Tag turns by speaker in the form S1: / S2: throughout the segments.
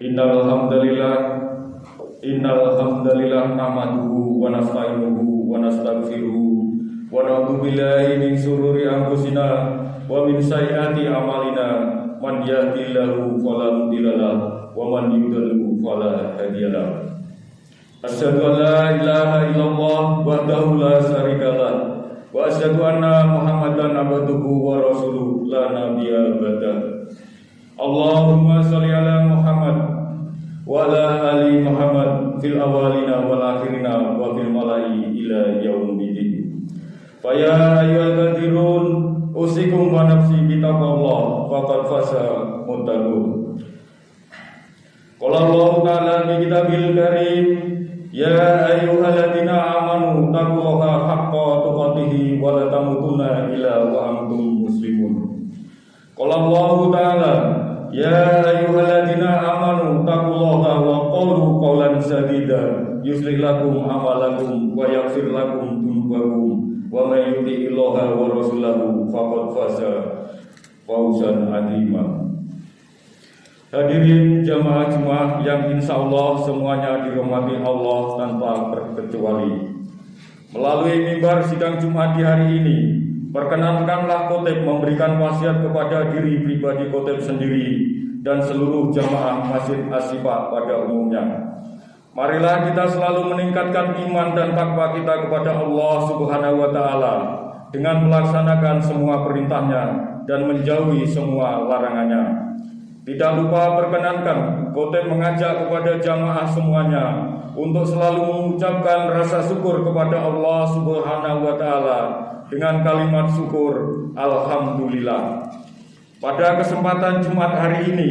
S1: Innal hamdalillah nahmaduhu wa nasta'inuhu wa nastaghfiruhu wa na'udzu billahi min shururi anfusina wa min sayyiati a'malina man yahdihillahu fala mudilla lahu wa man yudlil fala hadiya lahu. Asyhadu an la ilaha illallah wahdahu la syarika lah wa asyhadu anna Muhammadan abduhu wa rasuluhu la nabiyya ba'da. Allahumma shalli ala Muhammad wa ala ali Muhammad fil awalina wal akhirina wa fil malai ila yaumiddin. Fa ya ayyuhal qadirun usikum wa nafsi bi taqwallah faqad faza muttaqun. Qala Allah ta'ala fi kitabil karim ya ayyuhalladzina amanu taqullaha haqqa tuqatih wa la tamutunna illa wa antum muslimun. Qala Allah ta'ala ya ayyuhalladzina amanu taqullaha wa qulu qawlan sadida yuslih lakum a'malakum wa yaghfir lakum dzunubakum wa may yuti'illaha wa rasulahu faqad faza fawzan 'azima. Hadirin jamaah Jumat yang insyaallah semuanya dirahmati Allah tanpa terkecuali. Melalui mimbar sidang Jumat di hari ini, perkenankanlah khotib memberikan wasiat kepada diri pribadi khotib sendiri dan seluruh jamaah Masjid Asy-Syifa pada umumnya. Marilah kita selalu meningkatkan iman dan takwa kita kepada Allah Subhanahu wa taala dengan melaksanakan semua perintahnya dan menjauhi semua larangannya. Tidak lupa perkenankan khotib mengajak kepada jamaah semuanya untuk selalu mengucapkan rasa syukur kepada Allah Subhanahu wa taala dengan kalimat syukur alhamdulillah. Pada kesempatan Jumat hari ini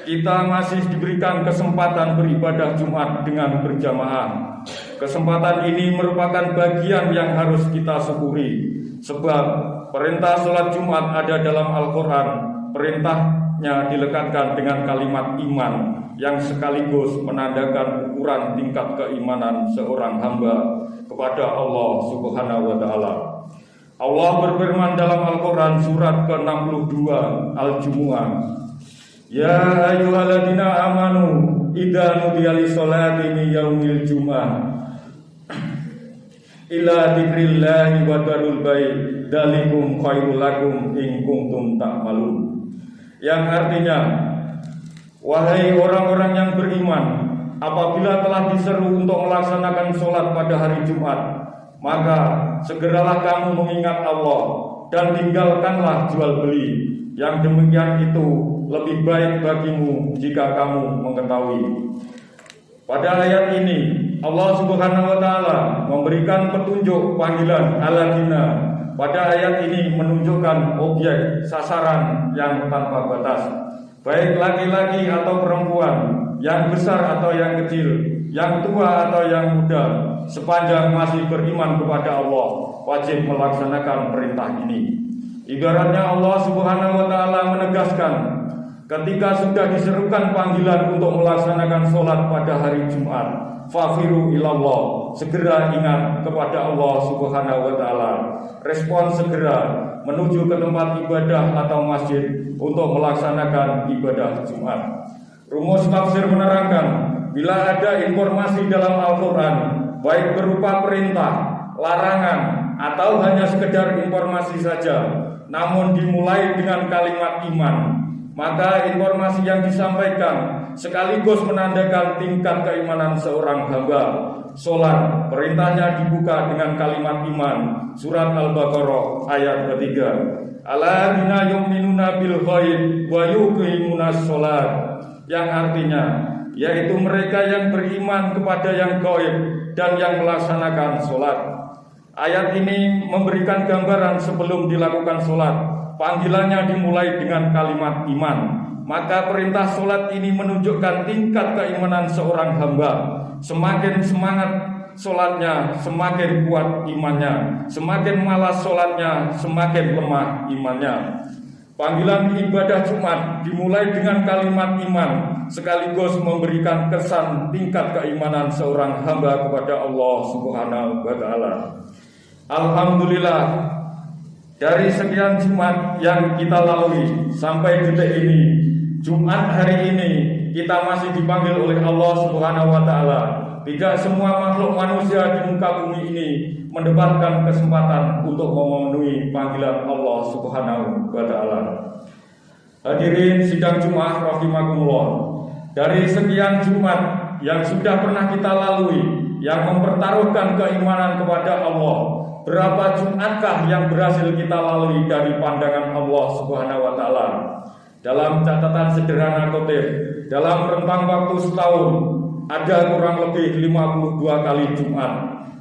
S1: kita masih diberikan kesempatan beribadah Jumat dengan berjamaah. Kesempatan ini merupakan bagian yang harus kita syukuri, sebab perintah sholat Jumat ada dalam Al-Quran. Perintahnya dilekatkan dengan kalimat iman yang sekaligus menandakan ukuran tingkat keimanan seorang hamba kepada Allah Subhanahu wa taala. Allah berfirman dalam Al-Quran surat ke-62 Al-Jumu'ah, ya ayyuhalladzina amanu idza nudiya lis-sholati min yaumil jumu'ah ila dzikrillahi wa dzarul bai' dzalikum khairul lakum in kuntum ta'malun. Yang artinya, wahai orang-orang yang beriman, apabila telah diseru untuk melaksanakan sholat pada hari Jumat, maka segeralah kamu mengingat Allah dan tinggalkanlah jual beli. Yang demikian itu lebih baik bagimu jika kamu mengetahui. Pada ayat ini Allah Subhanahu wa taala memberikan petunjuk panggilan alladzina. Pada ayat ini menunjukkan objek sasaran yang tanpa batas, baik laki-laki atau perempuan, yang besar atau yang kecil, yang tua atau yang muda, sepanjang masih beriman kepada Allah, wajib melaksanakan perintah ini. Ibaratnya Allah Subhanahu wa taala menegaskan, ketika sudah diserukan panggilan untuk melaksanakan sholat pada hari Jumat, fafiru ilallah, segera ingat kepada Allah Subhanahu wa taala. Respon segera menuju ke tempat ibadah atau masjid untuk melaksanakan ibadah Jumat. Rumus tafsir menerangkan, bila ada informasi dalam Al-Quran, baik berupa perintah, larangan, atau hanya sekedar informasi saja, namun dimulai dengan kalimat iman, maka informasi yang disampaikan sekaligus menandakan tingkat keimanan seorang hamba. Sholat perintahnya dibuka dengan kalimat iman. Surat Al-Baqarah ayat ketiga. Alladzina yu'minuna bil ghaib wa yuqimunas sholat, yang artinya yaitu mereka yang beriman kepada yang gaib dan yang melaksanakan sholat. Ayat ini memberikan gambaran sebelum dilakukan sholat, panggilannya dimulai dengan kalimat iman. Maka perintah sholat ini menunjukkan tingkat keimanan seorang hamba. Semakin semangat sholatnya, semakin kuat imannya. Semakin malas sholatnya, semakin lemah imannya. Panggilan ibadah Jumat dimulai dengan kalimat iman, sekaligus memberikan kesan tingkat keimanan seorang hamba kepada Allah Subhanahu wa taala. Alhamdulillah, dari sekian Jumat yang kita lalui sampai detik ini, Jumat hari ini kita masih dipanggil oleh Allah Subhanahu wa taala. Tidak semua makhluk manusia di muka bumi ini mendapatkan kesempatan untuk memenuhi panggilan Allah Subhanahu wa taala. Hadirin sidang Jumat rahimakumullah. Dari sekian Jumat yang sudah pernah kita lalui, yang mempertaruhkan keimanan kepada Allah, berapa Jumatkah yang berhasil kita lalui dari pandangan Allah Subhanahu wa taala? Dalam catatan sederhana kutip, dalam rentang waktu setahun ada kurang lebih 52 kali Jumat.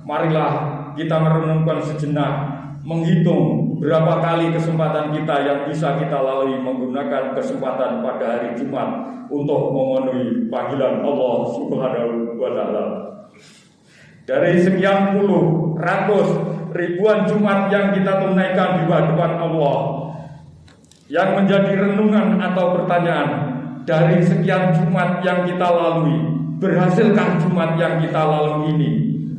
S1: Marilah kita merenungkan sejenak, menghitung berapa kali kesempatan kita yang bisa kita lalui menggunakan kesempatan pada hari Jumat untuk memenuhi panggilan Allah Subhanahu wa taala. Dari sekian puluh, ratus, ribuan Jumat yang kita tunaikan di hadapan Allah, yang menjadi renungan atau pertanyaan, dari sekian Jumat yang kita lalui, berhasilkah Jumat yang kita lalui ini?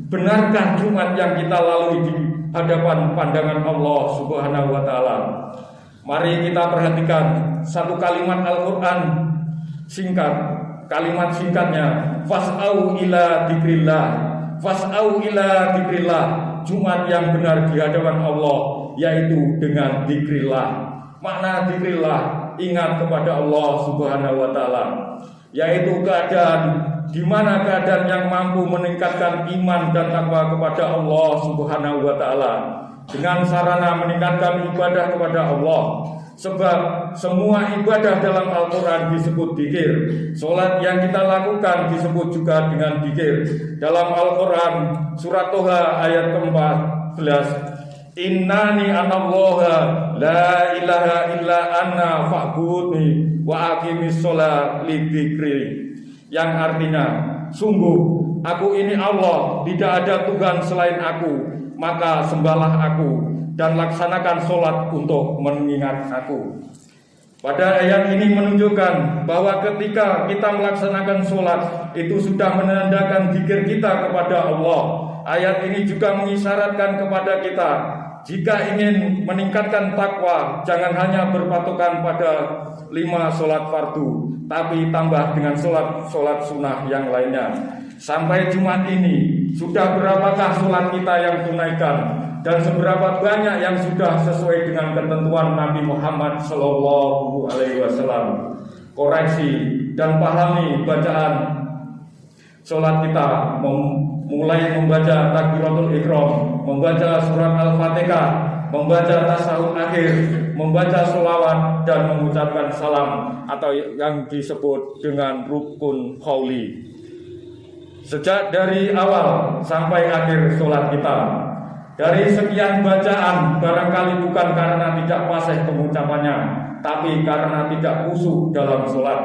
S1: Benarkah Jumat yang kita lalui di hadapan pandangan Allah Subhanahu wa taala? Mari kita perhatikan satu kalimat Al-Qur'an singkat. Kalimat singkatnya, fas'au ila dzikrillah. Fas'au ila dzikrillah. Jumat yang benar di hadapan Allah yaitu dengan dzikrillah. Makna dzikrillah, ingat kepada Allah Subhanahu wa taala, yaitu keadaan di mana keadaan yang mampu meningkatkan iman dan takwa kepada Allah Subhanahu wa taala dengan sarana meningkatkan ibadah kepada Allah. Sebab semua ibadah dalam Al-Qur'an disebut dzikir. Salat yang kita lakukan disebut juga dengan dzikir. Dalam Al-Qur'an surat Toha ayat ke-14, innani anallaha la ilaha illa anna fa'budni wa aqimis sholat lidzikri, yang artinya, sungguh aku ini Allah, tidak ada Tuhan selain aku, maka sembahlah aku dan laksanakan sholat untuk mengingat aku. Pada ayat ini menunjukkan bahwa ketika kita melaksanakan sholat, itu sudah menandakan dzikir kita kepada Allah. Ayat ini juga mengisyaratkan kepada kita, jika ingin meningkatkan takwa, jangan hanya berpatokan pada 5 sholat fardu, tapi tambah dengan sholat sunnah yang lainnya. Sampai Jumat ini, sudah berapakah sholat kita yang tunaikan? Dan seberapa banyak yang sudah sesuai dengan ketentuan Nabi Muhammad SAW? Koreksi dan pahami bacaan sholat kita, mulai membaca takbiratul ihram, membaca surat Al-Fatihah, membaca tasawuf akhir, membaca sholawat, dan mengucapkan salam atau yang disebut dengan rukun qauli. Sejak dari awal sampai akhir sholat kita, dari sekian bacaan barangkali bukan karena tidak fasih pengucapannya, tapi karena tidak khusyuk dalam sholat,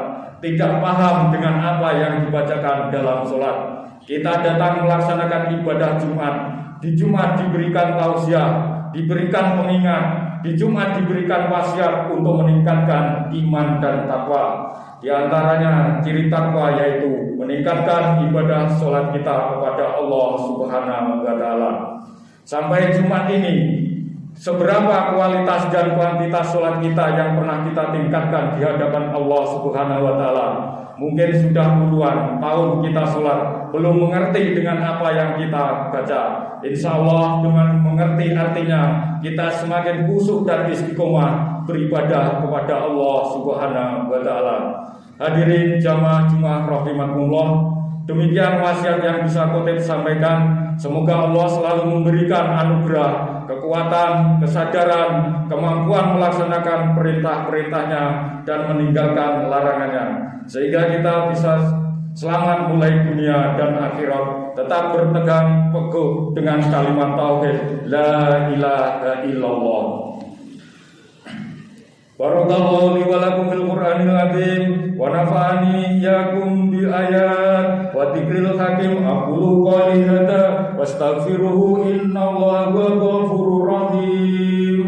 S1: tidak paham dengan apa yang dibacakan dalam sholat. Kita datang melaksanakan ibadah Jumat. Di Jumat diberikan tausiah, diberikan pengingat, di Jumat diberikan wasiat untuk meningkatkan iman dan takwa. Di antaranya ciri takwa yaitu meningkatkan ibadah sholat kita kepada Allah Subhanahu wa taala. Sampai Jumat ini, seberapa kualitas dan kuantitas sholat kita yang pernah kita tingkatkan di hadapan Allah Subhanahu wa taala? Mungkin sudah puluhan tahun kita sholat, belum mengerti dengan apa yang kita baca. Insya Allah dengan mengerti artinya, kita semakin khusyuk dan istiqomah beribadah kepada Allah Subhanahu wa taala. Hadirin jamaah Jumat rahimakumullah, demikian wasiat yang bisa kutip sampaikan. Semoga Allah selalu memberikan anugerah, kekuatan, kesadaran, kemampuan melaksanakan perintah-perintahnya dan meninggalkan larangannya, sehingga kita bisa selamat mulai dunia dan akhirat, tetap berpegang teguh dengan kalimat tauhid la ilaha illallah. Barakallahu li wa lakum fil Qur'anil azim wa nafa'ani iyyakum bi ayat wa dzikril hakim. Aqulu qouli hadza wastaghfiruhu innallaha huwal ghafurur rahim.